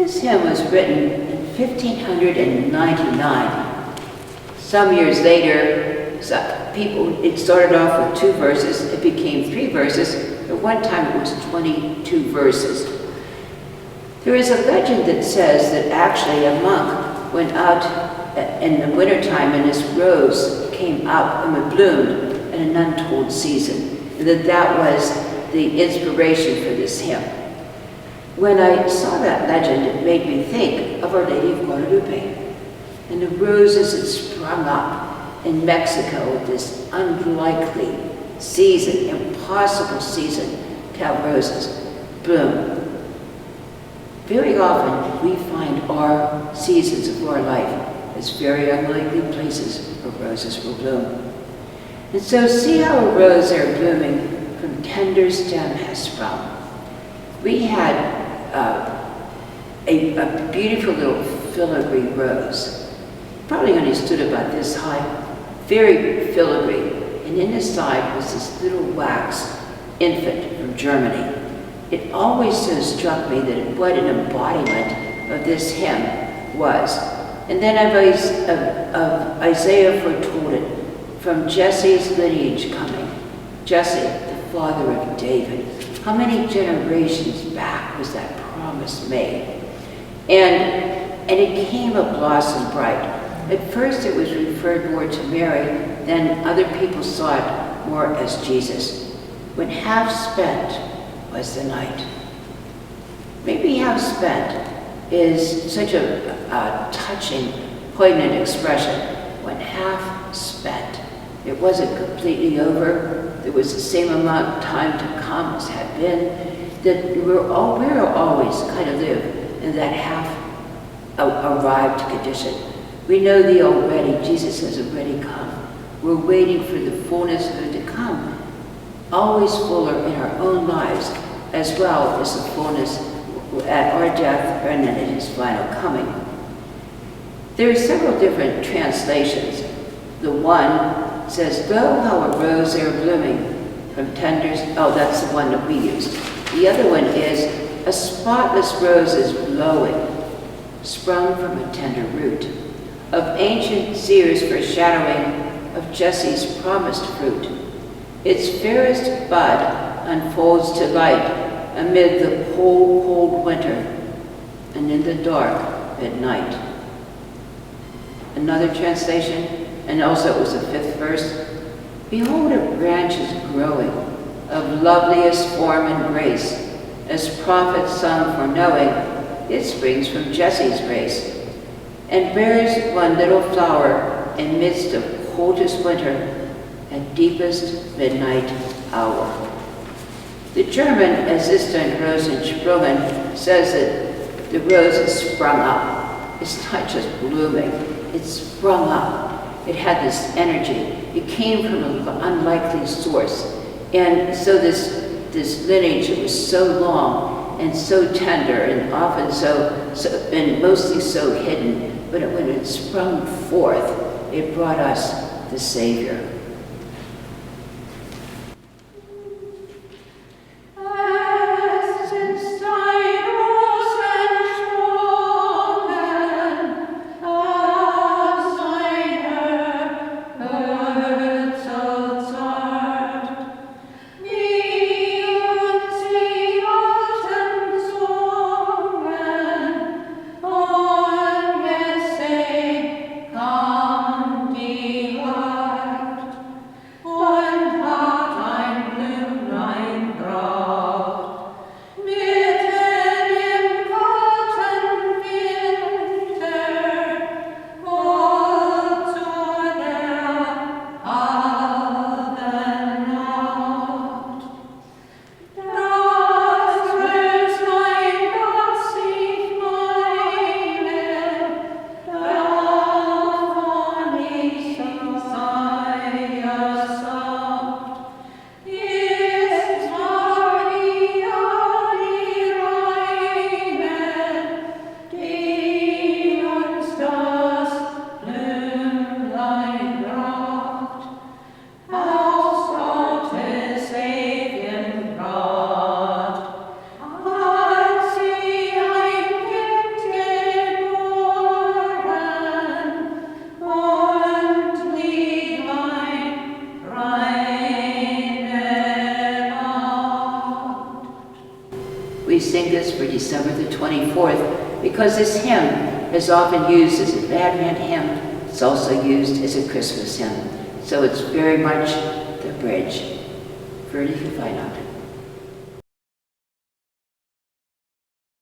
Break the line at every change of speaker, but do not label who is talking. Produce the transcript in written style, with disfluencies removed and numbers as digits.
This hymn was written in 1599. Some years later, it started off with 2 verses, it became 3 verses. At one time it was 22 verses. There is a legend that says that actually a monk went out in the wintertime and this rose came up and bloomed in an untold season, and that was the inspiration for this hymn. When I saw that legend, it made me think of Our Lady of Guadalupe and the roses that sprung up in Mexico at this unlikely season, impossible season to have roses bloom. Very often we find our seasons of our life as very unlikely places where roses will bloom. And so see how a rose there blooming from tender stem has sprung. We had a beautiful little filigree rose, probably only stood about this high, very filigree, and in the side was this little wax infant from Germany. It always so struck me that what an embodiment of this hymn was. And then of Isaiah foretold it, from Jesse's lineage coming, Jesse, the father of David. How many generations back was that promise made? And it came a blossom bright. At first it was referred more to Mary, then other people saw it more as Jesus. When half spent was the night. Maybe half spent is such a touching, poignant expression. When half spent. It wasn't completely over. There was the same amount of time to come as had been. That we're always kind of live in that half arrived condition. We know the already, Jesus has already come. We're waiting for the fullness of it to come. Always fuller in our own lives, as well as the fullness at our death and at his final coming. There are several different translations. The one says, "Lo, how a rose there blooming from tender," oh, that's the one that we used. The other one is, "A spotless rose is blowing, sprung from a tender root, of ancient seers foreshadowing of Jesse's promised fruit. Its fairest bud unfolds to light amid the cold, cold winter and in the dark midnight." Another translation, and also it was the 5th verse, "Behold, a branch is growing of loveliest form and grace, as prophets sung foreknowing, it springs from Jesse's race, and bears one little flower in midst of coldest winter and deepest midnight hour." The German, as ist ein Rosensprungen, says that the rose has sprung up. It's not just blooming, it sprung up. It had this energy. It came from an unlikely source. And so this lineage, it was so long and so tender and often and mostly so hidden, but when it sprung forth, it brought us the Savior.
Come, dear heart.
sing this for December the 24th because this hymn is often used as an Advent hymn. It's also used as a Christmas hymn. So it's very much the bridge. Verdi, if you find out.